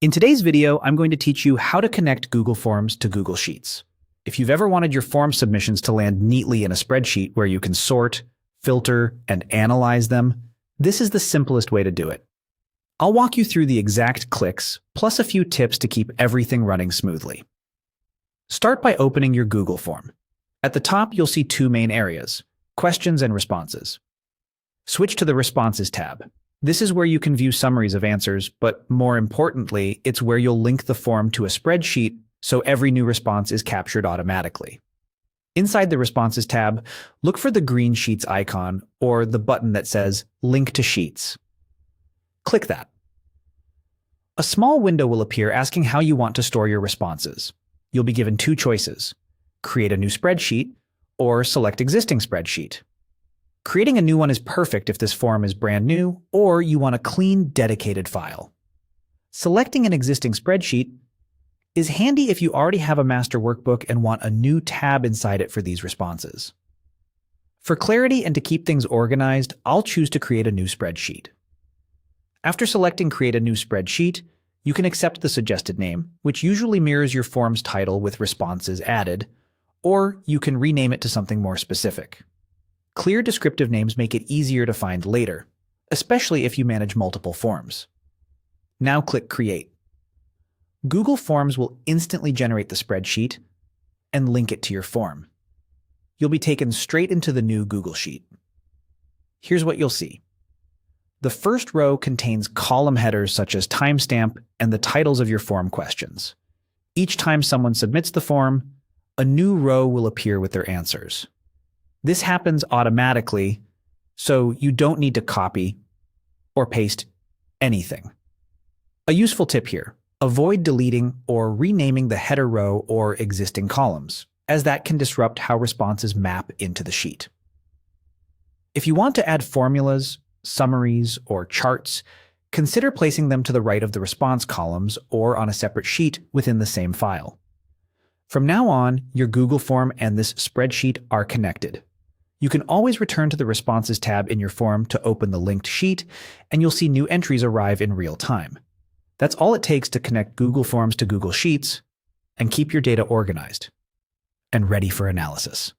In today's video, I'm going to teach you how to connect Google Forms to Google Sheets. If you've ever wanted your form submissions to land neatly in a spreadsheet where you can sort, filter, and analyze them, this is the simplest way to do it. I'll walk you through the exact clicks, plus a few tips to keep everything running smoothly. Start by opening your Google form. At the top, you'll see two main areas: questions and responses. Switch to the Responses tab. This is where you can view summaries of answers, but more importantly, it's where you'll link the form to a spreadsheet so every new response is captured automatically. Inside the Responses tab, look for the green Sheets icon or the button that says Link to Sheets. Click that. A small window will appear asking how you want to store your responses. You'll be given two choices: create a new spreadsheet or select existing spreadsheet. Creating a new one is perfect if this form is brand new or you want a clean, dedicated file. Selecting an existing spreadsheet is handy if you already have a master workbook and want a new tab inside it for these responses. For clarity and to keep things organized, I'll choose to create a new spreadsheet. After selecting Create a New Spreadsheet, you can accept the suggested name, which usually mirrors your form's title with responses added, or you can rename it to something more specific. Clear descriptive names make it easier to find later, especially if you manage multiple forms. Now click Create. Google Forms will instantly generate the spreadsheet and link it to your form. You'll be taken straight into the new Google Sheet. Here's what you'll see. The first row contains column headers such as timestamp and the titles of your form questions. Each time someone submits the form, a new row will appear with their answers. This happens automatically, so you don't need to copy or paste anything. A useful tip here: avoid deleting or renaming the header row or existing columns, as that can disrupt how responses map into the sheet. If you want to add formulas, summaries, or charts, consider placing them to the right of the response columns or on a separate sheet within the same file. From now on, your Google form and this spreadsheet are connected. You can always return to the Responses tab in your form to open the linked sheet, and you'll see new entries arrive in real time. That's all it takes to connect Google Forms to Google Sheets and keep your data organized and ready for analysis.